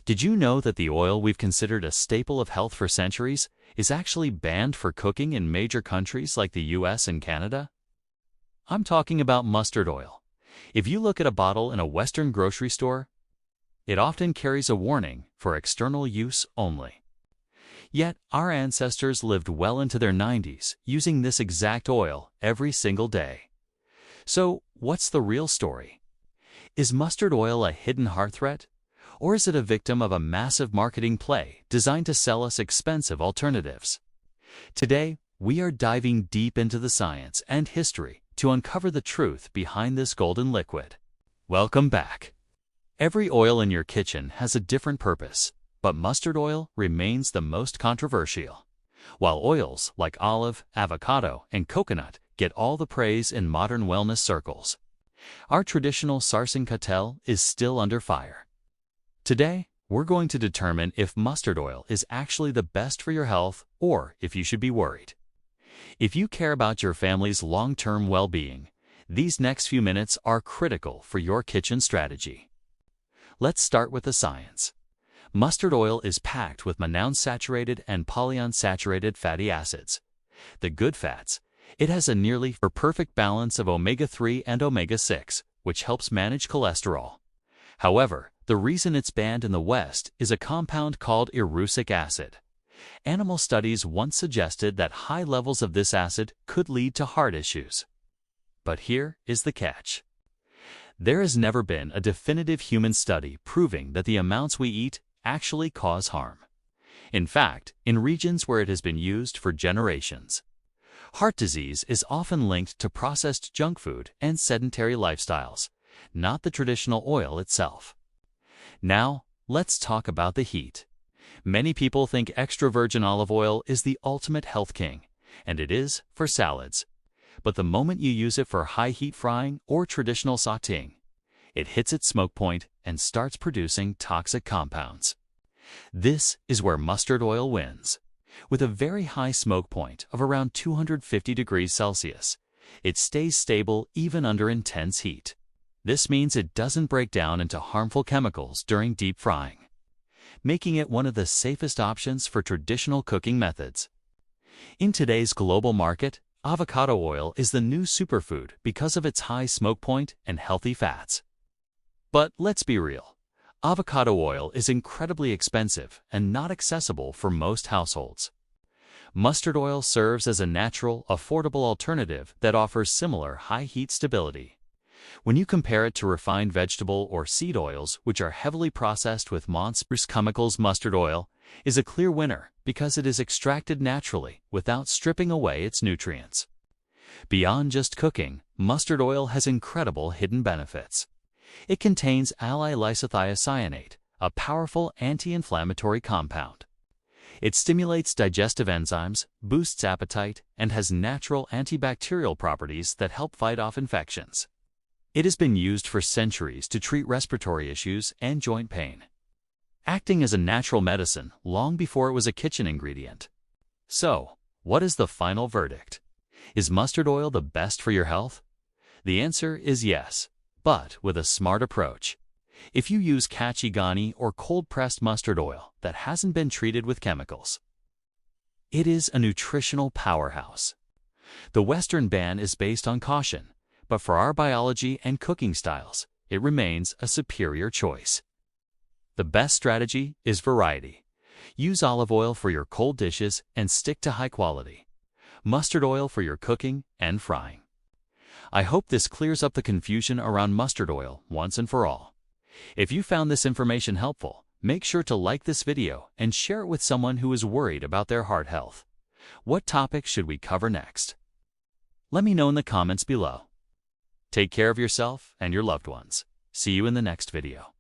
Did you know that the oil we've considered a staple of health for centuries is actually banned for cooking in major countries like the US and Canada? I'm talking about mustard oil. If you look at a bottle in a Western grocery store, it often carries a warning for external use only. Yet, our ancestors lived well into their 90s using this exact oil every single day. So, what's the real story? Is mustard oil a hidden heart threat? Or is it a victim of a massive marketing play designed to sell us expensive alternatives? Today, we are diving deep into the science and history to uncover the truth behind this golden liquid. Welcome back. Every oil in your kitchen has a different purpose, but mustard oil remains the most controversial. While oils like olive, avocado, and coconut get all the praise in modern wellness circles, our traditional sarsen ka'tel is still under fire. Today, we're going to determine if mustard oil is actually the best for your health or if you should be worried. If you care about your family's long-term well-being, these next few minutes are critical for your kitchen strategy. Let's start with the science. Mustard oil is packed with monounsaturated and polyunsaturated fatty acids. The good fats. It has a nearly perfect balance of omega-3 and omega-6, which helps manage cholesterol. However, the reason it's banned in the West is a compound called erucic acid. Animal studies once suggested that high levels of this acid could lead to heart issues. But here is the catch. There has never been a definitive human study proving that the amounts we eat actually cause harm. In fact, in regions where it has been used for generations, heart disease is often linked to processed junk food and sedentary lifestyles, not the traditional oil itself. Now, let's talk about the heat. Many people think extra virgin olive oil is the ultimate health king, and it is for salads. But the moment you use it for high-heat frying or traditional sautéing, it hits its smoke point and starts producing toxic compounds. This is where mustard oil wins. With a very high smoke point of around 250 degrees Celsius, it stays stable even under intense heat. This means it doesn't break down into harmful chemicals during deep frying, making it one of the safest options for traditional cooking methods. In today's global market, avocado oil is the new superfood because of its high smoke point and healthy fats. But let's be real. Avocado oil is incredibly expensive and not accessible for most households. Mustard oil serves as a natural, affordable alternative that offers similar high heat stability. When you compare it to refined vegetable or seed oils, which are heavily processed with monstrous chemicals, mustard oil is a clear winner because it is extracted naturally without stripping away its nutrients. Beyond just cooking, mustard oil has incredible hidden benefits. It contains allyl isothiocyanate, a powerful anti-inflammatory compound. It stimulates digestive enzymes, boosts appetite, and has natural antibacterial properties that help fight off infections. It has been used for centuries to treat respiratory issues and joint pain, acting as a natural medicine long before it was a kitchen ingredient. So, what is the final verdict? Is mustard oil the best for your health? The answer is yes, but with a smart approach. If you use kachigani or cold-pressed mustard oil that hasn't been treated with chemicals, it is a nutritional powerhouse. The Western ban is based on caution, but for our biology and cooking styles, it remains a superior choice. The best strategy is variety. Use olive oil for your cold dishes and stick to high quality. Mustard oil for your cooking and frying. I hope this clears up the confusion around mustard oil once and for all. If you found this information helpful, make sure to like this video and share it with someone who is worried about their heart health. What topic should we cover next? Let me know in the comments below. Take care of yourself and your loved ones. See you in the next video.